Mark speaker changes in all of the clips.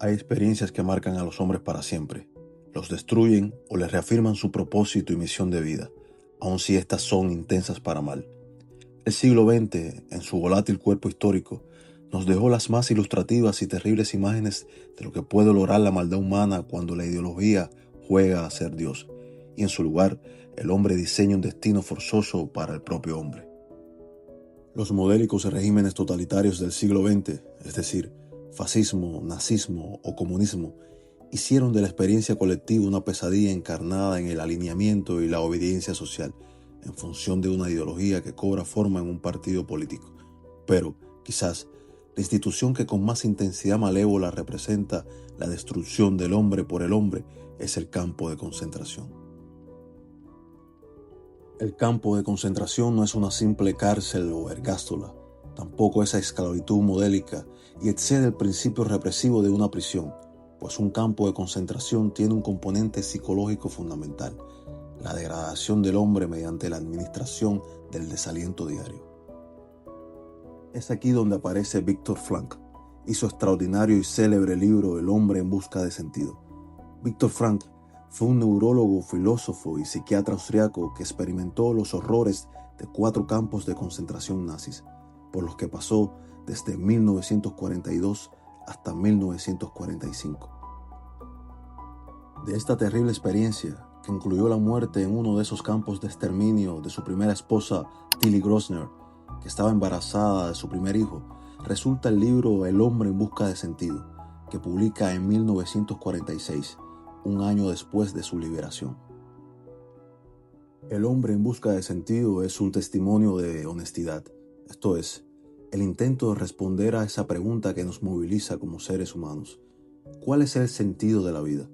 Speaker 1: Hay experiencias que marcan a los hombres para siempre, los destruyen o les reafirman su propósito y misión de vida, aun si éstas son intensas para mal. El siglo XX, en su volátil cuerpo histórico, nos dejó las más ilustrativas y terribles imágenes de lo que puede lograr la maldad humana cuando la ideología juega a ser Dios, y en su lugar el hombre diseña un destino forzoso para el propio hombre. Los modélicos regímenes totalitarios del siglo XX, es decir, fascismo, nazismo o comunismo, hicieron de la experiencia colectiva una pesadilla encarnada en el alineamiento y la obediencia social, en función de una ideología que cobra forma en un partido político. Pero, quizás, la institución que con más intensidad malévola representa la destrucción del hombre por el hombre es el campo de concentración. El campo de concentración no es una simple cárcel o ergástola, tampoco es esclavitud modélica y excede el principio represivo de una prisión, pues un campo de concentración tiene un componente psicológico fundamental, la degradación del hombre mediante la administración del desaliento diario. Es aquí donde aparece Viktor Frankl y su extraordinario y célebre libro El hombre en busca de sentido. Viktor Frankl fue un neurólogo, filósofo y psiquiatra austriaco que experimentó los horrores de 4 campos de concentración nazis, por los que pasó desde 1942 hasta 1945. De esta terrible experiencia, que incluyó la muerte en uno de esos campos de exterminio de su primera esposa, Tilly Grosner, que estaba embarazada de su primer hijo, resulta el libro El hombre en busca de sentido, que publica en 1946, un año después de su liberación. El hombre en busca de sentido es un testimonio de honestidad, esto es, el intento de responder a esa pregunta que nos moviliza como seres humanos. ¿Cuál es el sentido de la vida?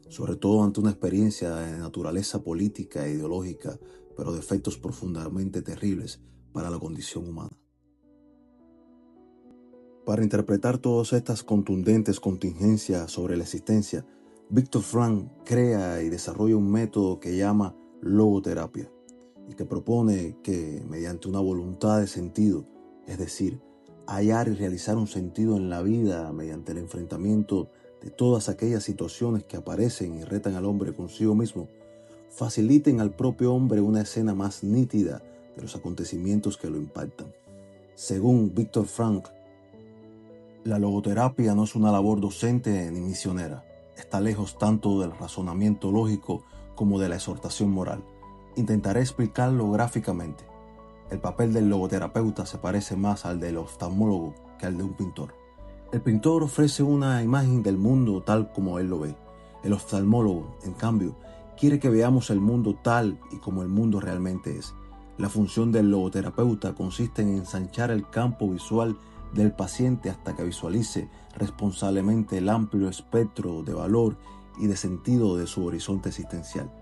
Speaker 1: Sobre todo ante una experiencia de naturaleza política e ideológica, pero de efectos profundamente terribles para la condición humana. Para interpretar todas estas contundentes contingencias sobre la existencia, Viktor Frankl crea y desarrolla un método que llama logoterapia y que propone que, mediante una voluntad de sentido, es decir, hallar y realizar un sentido en la vida mediante el enfrentamiento de todas aquellas situaciones que aparecen y retan al hombre consigo mismo, faciliten al propio hombre una escena más nítida de los acontecimientos que lo impactan. Según Viktor Frankl, la logoterapia no es una labor docente ni misionera. Está lejos tanto del razonamiento lógico como de la exhortación moral. Intentaré explicarlo gráficamente. El papel del logoterapeuta se parece más al del oftalmólogo que al de un pintor. El pintor ofrece una imagen del mundo tal como él lo ve. El oftalmólogo, en cambio, quiere que veamos el mundo tal y como el mundo realmente es. La función del logoterapeuta consiste en ensanchar el campo visual del paciente hasta que visualice responsablemente el amplio espectro de valor y de sentido de su horizonte existencial.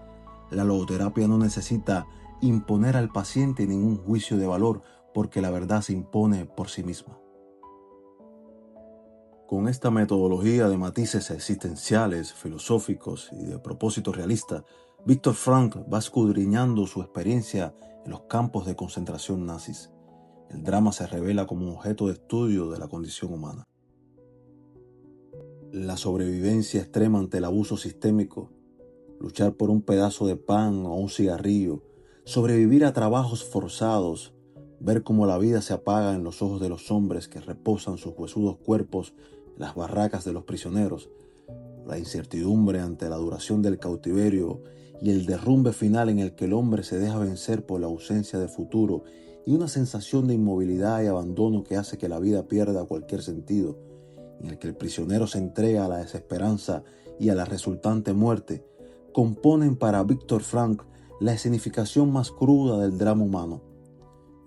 Speaker 1: La logoterapia no necesita imponer al paciente ningún juicio de valor porque la verdad se impone por sí misma. Con esta metodología de matices existenciales, filosóficos y de propósito realista, Viktor Frankl va escudriñando su experiencia en los campos de concentración nazis. El drama se revela como un objeto de estudio de la condición humana. La sobrevivencia extrema ante el abuso sistémico, luchar por un pedazo de pan o un cigarrillo, sobrevivir a trabajos forzados, ver cómo la vida se apaga en los ojos de los hombres que reposan sus huesudos cuerpos en las barracas de los prisioneros, la incertidumbre ante la duración del cautiverio y el derrumbe final en el que el hombre se deja vencer por la ausencia de futuro y una sensación de inmovilidad y abandono que hace que la vida pierda cualquier sentido, en el que el prisionero se entrega a la desesperanza y a la resultante muerte, componen para Viktor Frankl la escenificación más cruda del drama humano.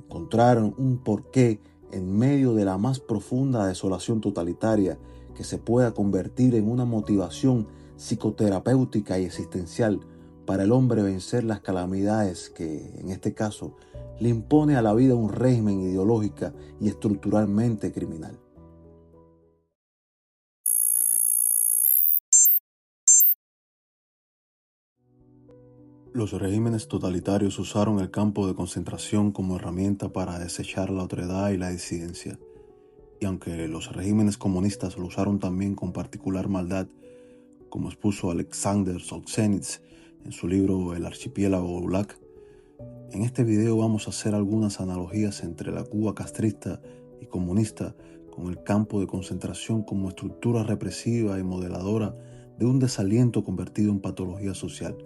Speaker 1: Encontraron un porqué en medio de la más profunda desolación totalitaria que se pueda convertir en una motivación psicoterapéutica y existencial para el hombre vencer las calamidades que, en este caso, le impone a la vida un régimen ideológico y estructuralmente criminal. Los regímenes totalitarios usaron el campo de concentración como herramienta para desechar la otredad y la disidencia. Y aunque los regímenes comunistas lo usaron también con particular maldad, como expuso Alexander Solzhenitsyn en su libro El archipiélago Gulag, en este video vamos a hacer algunas analogías entre la Cuba castrista y comunista con el campo de concentración como estructura represiva y modeladora de un desaliento convertido en patología social,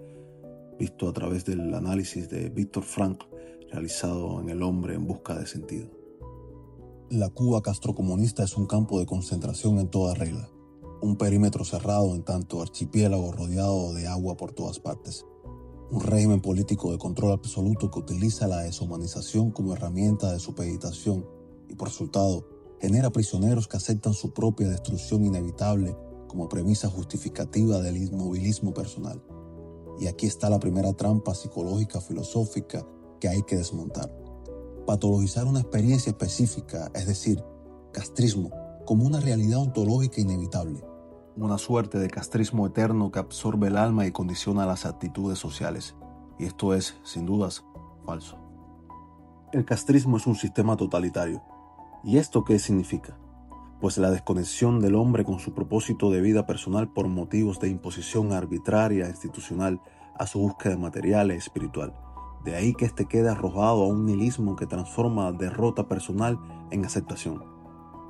Speaker 1: visto a través del análisis de Viktor Frankl realizado en El hombre en busca de sentido. La Cuba castrocomunista es un campo de concentración en toda regla, un perímetro cerrado en tanto archipiélago rodeado de agua por todas partes. Un régimen político de control absoluto que utiliza la deshumanización como herramienta de supeditación y por resultado genera prisioneros que aceptan su propia destrucción inevitable como premisa justificativa del inmovilismo personal. Y aquí está la primera trampa psicológica filosófica que hay que desmontar. Patologizar una experiencia específica, es decir, castrismo, como una realidad ontológica inevitable. Una suerte de castrismo eterno que absorbe el alma y condiciona las actitudes sociales. Y esto es, sin dudas, falso. El castrismo es un sistema totalitario. ¿Y esto qué significa? Pues la desconexión del hombre con su propósito de vida personal por motivos de imposición arbitraria institucional a su búsqueda material e espiritual. De ahí que éste quede arrojado a un nihilismo que transforma derrota personal en aceptación.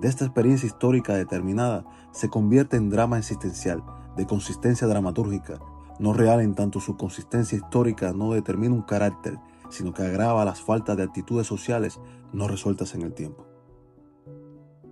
Speaker 1: De esta experiencia histórica determinada se convierte en drama existencial, de consistencia dramatúrgica, no real en tanto su consistencia histórica no determina un carácter, sino que agrava las faltas de actitudes sociales no resueltas en el tiempo.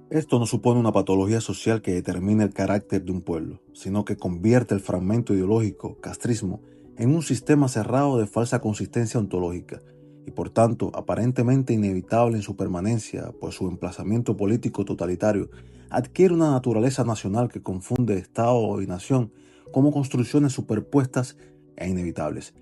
Speaker 1: Esto no supone una patología social que determine el carácter de un pueblo, sino que convierte el fragmento ideológico, castrismo, en un sistema cerrado de falsa consistencia ontológica y por tanto aparentemente inevitable en su permanencia, pues su emplazamiento político totalitario adquiere una naturaleza nacional que confunde Estado y nación como construcciones superpuestas e inevitables.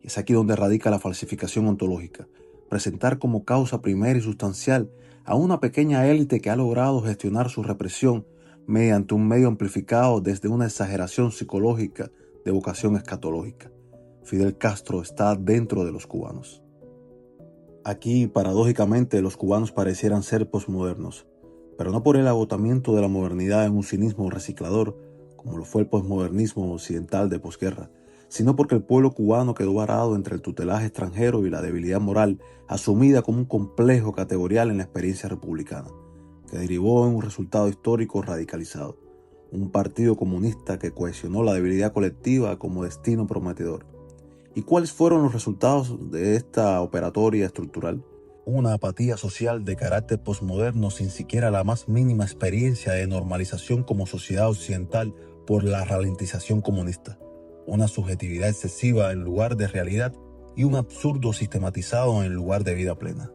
Speaker 1: Y es aquí donde radica la falsificación ontológica, presentar como causa primera y sustancial a una pequeña élite que ha logrado gestionar su represión mediante un medio amplificado desde una exageración psicológica de vocación escatológica. Fidel Castro está dentro de los cubanos. Aquí, paradójicamente, los cubanos parecieran ser posmodernos, pero no por el agotamiento de la modernidad en un cinismo reciclador, como lo fue el posmodernismo occidental de posguerra, sino porque el pueblo cubano quedó varado entre el tutelaje extranjero y la debilidad moral, asumida como un complejo categorial en la experiencia republicana, que derivó en un resultado histórico radicalizado, un partido comunista que cohesionó la debilidad colectiva como destino prometedor. ¿Y cuáles fueron los resultados de esta operatoria estructural? Una apatía social de carácter posmoderno sin siquiera la más mínima experiencia de normalización como sociedad occidental por la ralentización comunista, una subjetividad excesiva en lugar de realidad y un absurdo sistematizado en lugar de vida plena.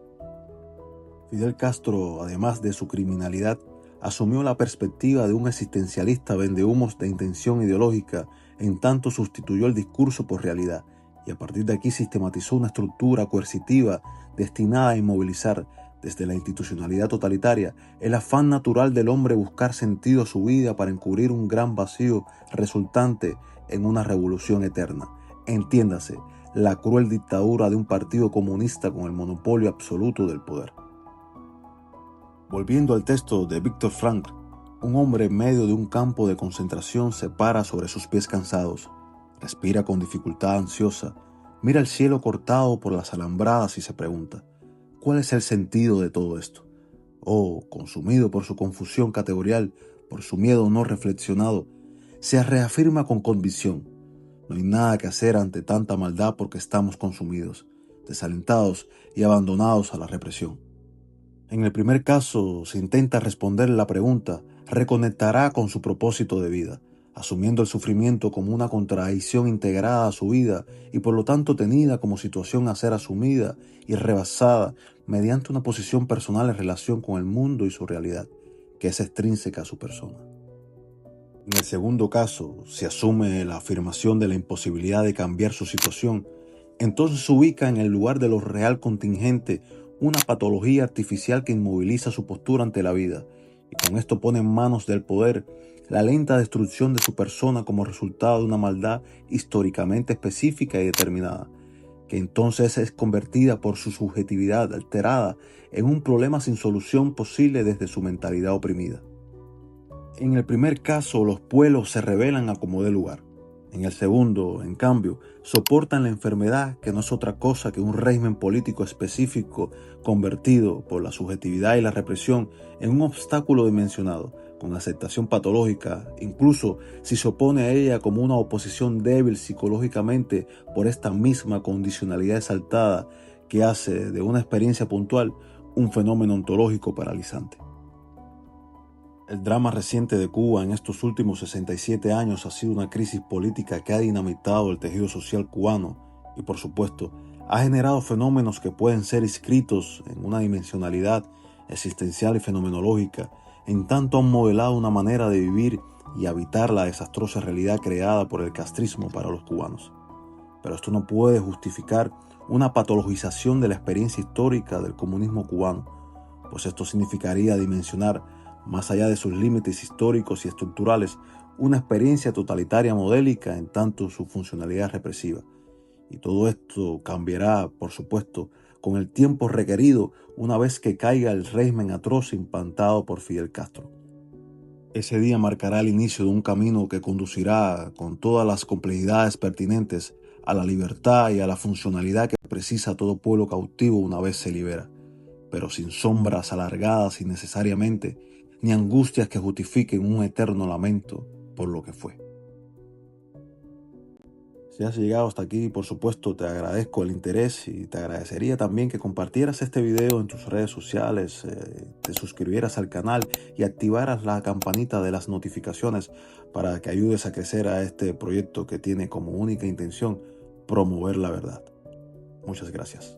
Speaker 1: Fidel Castro, además de su criminalidad, asumió la perspectiva de un existencialista vendehumos de intención ideológica, en tanto sustituyó el discurso por realidad, y a partir de aquí sistematizó una estructura coercitiva destinada a inmovilizar, desde la institucionalidad totalitaria, el afán natural del hombre buscar sentido a su vida para encubrir un gran vacío resultante en una revolución eterna. Entiéndase, la cruel dictadura de un partido comunista con el monopolio absoluto del poder. Volviendo al texto de Viktor Frankl, un hombre en medio de un campo de concentración se para sobre sus pies cansados, respira con dificultad ansiosa, mira el cielo cortado por las alambradas y se pregunta, ¿cuál es el sentido de todo esto? Consumido por su confusión categorial, por su miedo no reflexionado, se reafirma con convicción, no hay nada que hacer ante tanta maldad porque estamos consumidos, desalentados y abandonados a la represión. En el primer caso, se intenta responder la pregunta, reconectará con su propósito de vida, asumiendo el sufrimiento como una contradicción integrada a su vida y por lo tanto tenida como situación a ser asumida y rebasada mediante una posición personal en relación con el mundo y su realidad, que es extrínseca a su persona. En el segundo caso, se asume la afirmación de la imposibilidad de cambiar su situación, entonces se ubica en el lugar de lo real contingente una patología artificial que inmoviliza su postura ante la vida, y con esto pone en manos del poder la lenta destrucción de su persona como resultado de una maldad históricamente específica y determinada, que entonces es convertida por su subjetividad alterada en un problema sin solución posible desde su mentalidad oprimida. En el primer caso, los pueblos se rebelan a como dé lugar. En el segundo, en cambio, soportan la enfermedad, que no es otra cosa que un régimen político específico convertido por la subjetividad y la represión en un obstáculo dimensionado, con aceptación patológica, incluso si se opone a ella como una oposición débil psicológicamente por esta misma condicionalidad exaltada que hace de una experiencia puntual un fenómeno ontológico paralizante. El drama reciente de Cuba en estos últimos 67 años ha sido una crisis política que ha dinamitado el tejido social cubano y, por supuesto, ha generado fenómenos que pueden ser inscritos en una dimensionalidad existencial y fenomenológica, en tanto han modelado una manera de vivir y habitar la desastrosa realidad creada por el castrismo para los cubanos. Pero esto no puede justificar una patologización de la experiencia histórica del comunismo cubano, pues esto significaría dimensionar, más allá de sus límites históricos y estructurales, una experiencia totalitaria modélica en tanto su funcionalidad represiva. Y todo esto cambiará, por supuesto, con el tiempo requerido una vez que caiga el régimen atroz implantado por Fidel Castro. Ese día marcará el inicio de un camino que conducirá, con todas las complejidades pertinentes, a la libertad y a la funcionalidad que precisa todo pueblo cautivo una vez se libera, pero sin sombras alargadas innecesariamente, ni angustias que justifiquen un eterno lamento por lo que fue. Si has llegado hasta aquí, por supuesto, te agradezco el interés y te agradecería también que compartieras este video en tus redes sociales, te suscribieras al canal y activaras la campanita de las notificaciones para que ayudes a crecer a este proyecto que tiene como única intención promover la verdad. Muchas gracias.